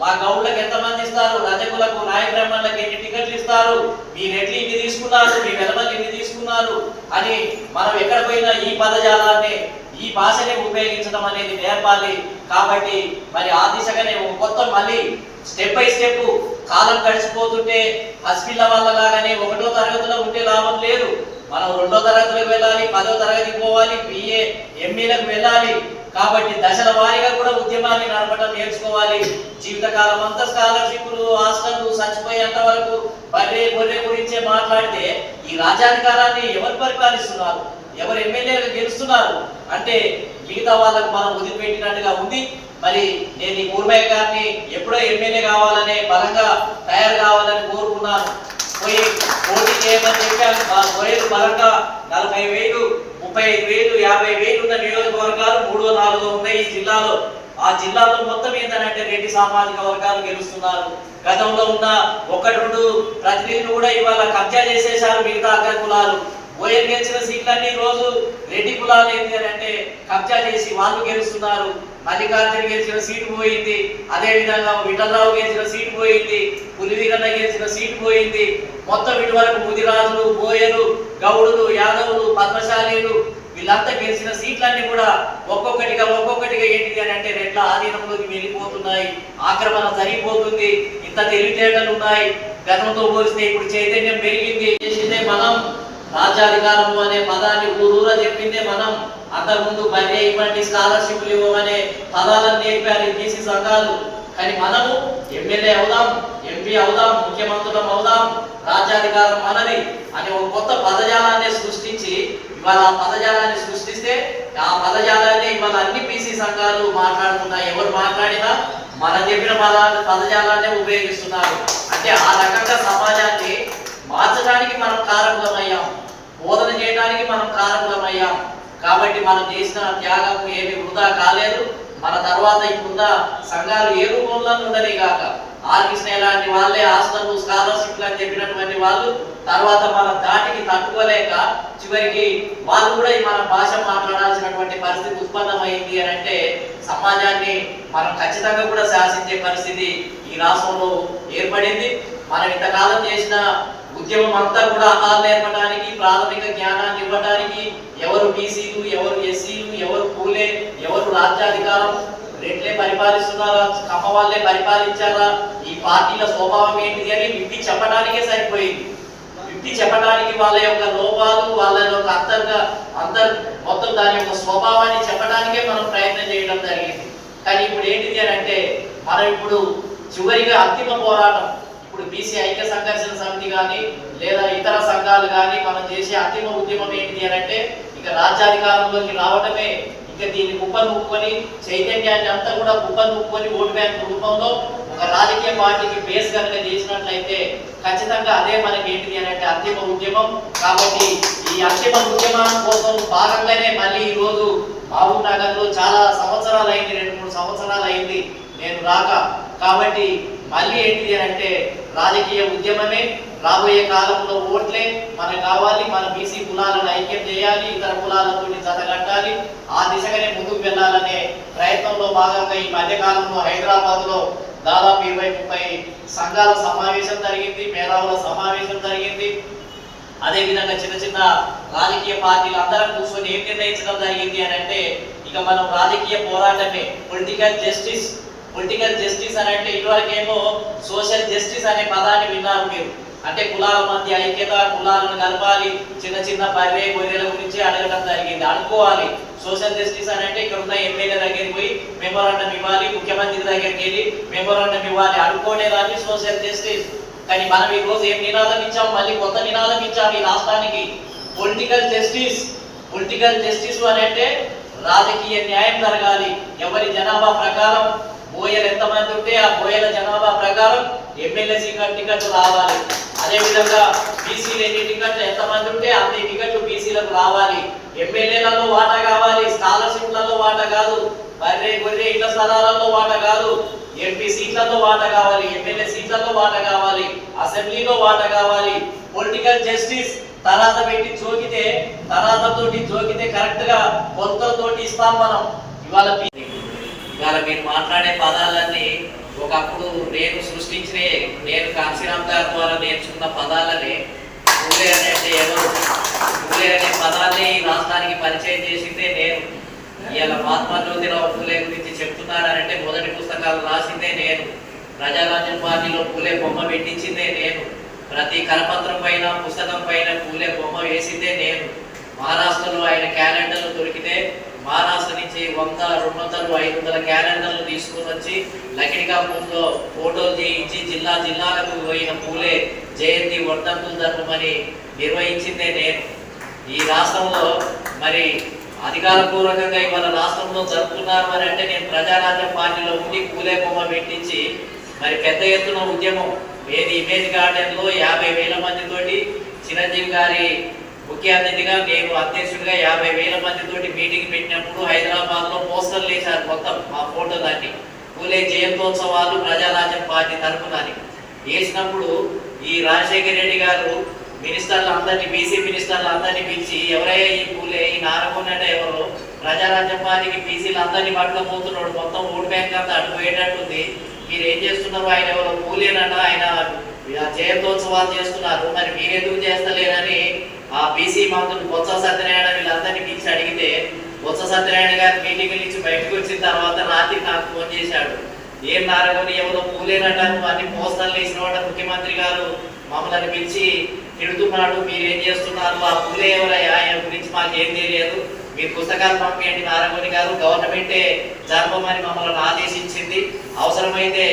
మా గౌడ్లకు ఎంతమంది ఇస్తారు, రజకులకు నాయ బ్రాహ్మణులకు ఎన్ని టికెట్లు ఇస్తారు, మీ రెడ్లు ఇన్ని తీసుకున్నారు, మీ వెలమల్లి ఇన్ని తీసుకున్నారు అని మనం ఎక్కడ పోయినా ఈ పదజాలాన్ని ఈ భాషనే ఉపయోగించడం అనేది నేర్పాలి. కాబట్టి మరి ఆ దిశగానే కొత్త మళ్ళీ స్టెప్ బై స్టెప్ కాలం గడిచిపోతుంటే హస్పిల్ల వాళ్ళ లాగానే 1వ తరగతిలో ఉంటే లాభం లేదు. మనం 2వ తరగతిలోకి వెళ్ళాలి, 10వ తరగతికి పోవాలి, BA MAలకు వెళ్ళాలి. కాబట్టి దశల వారీగా కూడా ఉద్యమాన్ని నడపడం నేర్చుకోవాలి. జీవితకాలం అంతా స్కాలర్షిప్లు, హాస్టల్లు, చచ్చిపోయేంత వరకు బర్రె గురించే మాట్లాడితే ఈ రాజ్యాధికారాన్ని ఎవరు పరిపాలిస్తున్నారు, ఎవరు ఎమ్మెల్యేలు గెలుస్తున్నారు అంటే మిగతా వాళ్ళకు మనం వదిలిపెట్టినట్టుగా ఉంది. మరి నేను ఈ కూర్మయ్య గారిని ఎప్పుడో ఎమ్మెల్యే కావాలనే బలంగా తయారు కావాలని కోరుకున్నాను. పోటీ చేయమని చెప్పాను. మా గొయ్యలు బలంగా 40,000, 35,000, 50,000 ఉన్న నియోజకవర్గాలు 3-4 ఉన్నాయి ఈ జిల్లాలో. ఆ జిల్లాలో మొత్తం ఏంటంటే రెడ్డి సామాజిక వర్గాలు గెలుస్తున్నారు. గతంలో ఉన్న 1-2 ప్రతినిధులు కూడా ఇవాళ కబ్జా చేసేశారు మిగతా అగ్ర కులాలు. ఓఎల్ గెలిచిన సీట్లన్నీ రోజు రెడ్డి కులాలు ఏంటి అంటే కబ్జా చేసి వాళ్ళు గెలుస్తున్నారు. మల్లికార్జున గెలిచిన సీటు పోయింది, అదే విధంగా విఠలరావు గెలిచిన సీటు పోయింది, పులివీరన్న గెలిచిన సీటు పోయింది. మొత్తం ఇటు వరకు ముదిరాజులు, బోయలు, గౌడులు, యాదవులు, పద్మశాలీలు వీళ్ళంతా గెలిచిన సీట్లన్నీ కూడా ఒక్కొక్కటిగా ఏంటిది అని అంటే రెడ్ల ఆధీనంలోకి వెళ్ళిపోతున్నాయి. ఆక్రమణ జరిగిపోతుంది. ఇంత తెలివితేటలు ఉన్నాయి. గతంతో పోలిస్తే ఇప్పుడు చైతన్యం పెరిగింది. చేసిందే మనం. రాజ్యాధికారము అనే పదాన్ని ఊరూరా చెప్పిందే మనం. అంతకుముందు బర్రె ఇవ్వండి, స్కాలర్షిప్లు ఇవ్వమనే పదాలను నేర్పారు బీసీ సంఘాలు. కానీ మనము ఎమ్మెల్యే అవుదాం, ఎంపీ అవుదాం, ముఖ్యమంత్రులం అవుదాం, రాజ్యాధికారం మనది అని ఒక కొత్త పదజాలాన్ని సృష్టించి ఇవాళ ఆ పదజాలాన్ని సృష్టిస్తే ఆ పదజాలాన్ని ఇవాళ అన్ని బీసీ సంఘాలు మాట్లాడుతున్నాయి. ఎవరు మాట్లాడినా మనం చెప్పిన పదజాలాన్ని ఉపయోగిస్తున్నారు. అంటే ఆ రకంగా సమాజాన్ని మార్చడానికి మనం కారకులమయ్యాం, బోధన చేయడానికి మనం కారకులమయ్యాం. కాబట్టి మనం చేసిన త్యాగం ఏమి వృధా కాలేదు. మన తర్వాత ఇప్పుడున్న సంఘాలు ఏ రూపంలో ఉండని కాక ఆర్కిష్ణ లాంటి వాళ్ళే హాస్టల్ స్కాలర్షిప్లు అని చెప్పినటువంటి వాళ్ళు తర్వాత మన దాటికి తట్టుకోలేక చివరికి వాళ్ళు కూడా మన భాష మాట్లాడాల్సినటువంటి పరిస్థితి ఉత్పన్నమైంది అని అంటే సమాజాన్ని మనం ఖచ్చితంగా కూడా శాసించే పరిస్థితి ఈ రాష్ట్రంలో ఏర్పడింది. మనం ఇంతకాలం చేసిన ఉద్యమం అంతా కూడా ఆహారం నేర్పడానికి, ప్రాథమిక జ్ఞానాన్ని ఇవ్వడానికి ఎవరు బీసీలు, ఎవరు ఎస్సీలు, ఎవరు పూలే, ఎవరు రాజ్యాధికారం, రెడ్లే పరిపాలిస్తున్నారా, కమ్మ వాళ్ళే పరిపాలించారా, ఈ పార్టీల స్వభావం ఏంటిది అని విప్పి చెప్పడానికే సరిపోయింది. విప్పి చెప్పడానికి వాళ్ళ యొక్క లోపాలు, వాళ్ళ యొక్క మొత్తం దాని యొక్క స్వభావాన్ని చెప్పడానికే మనం ప్రయత్నం చేయడం జరిగింది. కానీ ఇప్పుడు ఏంటిది అని అంటే మనం ఇప్పుడు చివరిగా అంతిమ పోరాటం ఇప్పుడు బీసీ ఐక్య సంఘర్షణ సమితి కానీ లేదా ఇతర సంఘాలు కానీ మనం చేసే అంతిమ ఉద్యమం ఏంటిది అని అంటే ఇక రాజ్యాధికారంలోకి రావడమే. ఇక దీన్ని కుప్పనుకొని చైతన్యాన్ని అంతా కూడా కుప్పనుకొని ఓటు బ్యాంక్ రూపంలో ఒక రాజకీయ పార్టీకి బేస్ కనుక చేసినట్లయితే ఖచ్చితంగా అదే మనకి ఏంటిది అని అంటే అంతిమ ఉద్యమం. కాబట్టి ఈ అంతిమ ఉద్యమం కోసం భాగంగానే మళ్ళీ ఈ రోజు మహబూబ్ నగర్ లో చాలా సంవత్సరాలు అయింది, 2-3 సంవత్సరాలు అయింది నేను రాక. కాబట్టి మళ్ళీ ఏంటిది అని అంటే రాజకీయ ఉద్యమమే. రాబోయే కాలంలో ఓట్లే మనకు కావాలి. మన బీసీ కులాలను ఐక్యం చేయాలి, ఇతర కులాలతో జతగట్టాలి. ఆ దిశగానే ముందుకు వెళ్ళాలనే ప్రయత్నంలో భాగంగా ఈ మధ్య కాలంలో హైదరాబాద్ లో దాదాపు 20-30 సంఘాల సమావేశం జరిగింది, మేధావుల సమావేశం జరిగింది. అదే విధంగా చిన్న చిన్న రాజకీయ పార్టీలు అందరం కూర్చొని ఏం నిర్ణయించడం జరిగింది అని అంటే ఇక మనం రాజకీయ పోరాటమే పొలిటికల్ జస్టిస్ అని అంటే ఇదివరకేమో సోషల్ జస్టిస్ అనే పదాన్ని విన్నారు మీరు. అంటే కులాల మధ్య ఐక్యత, కులాలను కలపాలి, చిన్న చిన్న బర్రె గొర్రెల గురించి అడగడం జరిగింది. అనుకోవాలి సోషల్ జస్టిస్ అని అంటే ఇక్కడ ఉన్న ఎమ్మెల్యే దగ్గరికి పోయి మెమోరాండం ఇవ్వాలి, ముఖ్యమంత్రి దగ్గరికి వెళ్ళి మెమోరాండం ఇవ్వాలి, అనుకోనేదాన్ని సోషల్ జస్టిస్. కానీ మనం ఈ రోజు ఏం నినాదం ఇచ్చాం, మళ్ళీ కొత్త నినాదం ఇచ్చాం ఈ రాష్ట్రానికి, పొలిటికల్ జస్టిస్ అని అంటే రాజకీయ న్యాయం జరగాలి. ఎవరి జనాభా ప్రకారం బోయలు ఎంతమంది ఉంటే ఆ బోయల జనాభా ప్రకారం ఎమ్మెల్యే టికెట్లు రావాలి. అదే విధంగా బీసీలు ఎన్ని టికెట్లు ఎంతమంది ఉంటే అన్ని టికెట్లు బీసీలకు రావాలి. ఎమ్మెల్యేలలో వాటా కావాలి, స్కాలర్షిప్లలో వాటా కాదు, బర్రె గొర్రె ఇళ్ల స్థలాలలో వాటా కాదు, ఎంపీ సీట్లలో వాటా కావాలి, ఎమ్మెల్యే సీట్లలో వాటా కావాలి, అసెంబ్లీలో వాటా కావాలి. పొలిటికల్ జస్టిస్ తరాత పెట్టి తరాతతోటి జోకితే కరెక్ట్ గా కొలతలతోటి ఇస్తాం మనం. ఇవాళ మీరు మాట్లాడే పదాలన్నీ ఒకప్పుడు చెప్తున్న పదాలనే పూలే అంటే ఎవరు, పూలే అనే పదాన్ని ఈ రాష్ట్రానికి పరిచయం చేసిందే నేను. ఇవాళ మహాత్మా జ్యోతిరావు పూలే గురించి చెప్తున్నానంటే మొదటి పుస్తకాలు రాసిందే నేను. ప్రజారాజ్యం పార్టీలో పూలే బొమ్మ పెట్టించిందే నేను. ప్రతి కరపత్రం పైన పుస్తకం పైన పూలే బొమ్మ వేసిందే నేను. మహారాష్ట్రలో ఆయన క్యాలెండర్లు దొరికితే మహారాష్ట్ర నుంచి 100, 200, 500 క్యాలెండర్లు తీసుకుని వచ్చి లకిడికాపూర్లో ఫోటోలు చేయించి జిల్లా జిల్లాలకు పోయిన పూలే జయంతి వర్ధంతులు జరపమని నిర్వహించిందే నేను. ఈ రాష్ట్రంలో మరి అధికారపూర్వకంగా ఇవాళ రాష్ట్రంలో జరుపుతున్నారు అని అంటే నేను ప్రజారాజ్యం పార్టీలో ఉండి పూలే బొమ్మ పెట్టించి మరి పెద్ద ఎత్తున ఉద్యమం ఏది ఇమేజ్ గార్డెన్ లో 50,000 మందితోటి చిరంజీవి గారి ముఖ్య అతిథిగా నేను అధ్యక్షుడిగా 50,000 మందితోటి మీటింగ్ పెట్టినప్పుడు హైదరాబాద్ లో పోస్టర్లు వేశారు మొత్తం ఆ ఫోటో దాన్ని పూలే జయంతోత్సవాలు ప్రజారాజ్యం పార్టీ తరఫునని వేసినప్పుడు ఈ రాజశేఖర రెడ్డి గారు మినిస్టర్లు అందరినీ బీసీ మినిస్టర్లు అందరినీ పిలిచి ఎవరయ్యా ఈ పూలే ఈ నారకొండ ఎవరు ప్రజారాజ్యం పార్టీకి బీసీలు అందరినీ పట్టుకపోతున్నాడు మొత్తం ఓటు బ్యాంక్ అంతా అడిపోయేటట్టుంది మీరు ఏం చేస్తున్నారు ఆయన ఎవరో పూలేనట ఆయన జయంతోత్సవాలు చేస్తున్నారు మరి మీరెందుకు చేస్తలేరని ఆ బీసీ మంత్రులు బొత్స సత్యనారాయణ వీళ్ళందరినీ పిలిచి అడిగితే బొత్స సత్యనారాయణ గారు మీటింగ్ నుంచి బయటకు వచ్చిన తర్వాత రాత్రి నాకు ఫోన్ చేశాడు ఏం నారగొని ఎవరో పూలేనట అన్ని పోస్టర్లు వేసిన ముఖ్యమంత్రి గారు మమ్మల్ని పిలిచి తిడుతున్నాడు మీరేం చేస్తున్నారు ఆ పూలే ఎవరయ్యా ఆయన గురించి మాకేం తెలియదు మీరు పుస్తకాలు పంపించండి నారగొని గారు గవర్నమెంటే జరపమని మమ్మల్ని ఆదేశించింది అవసరమైతే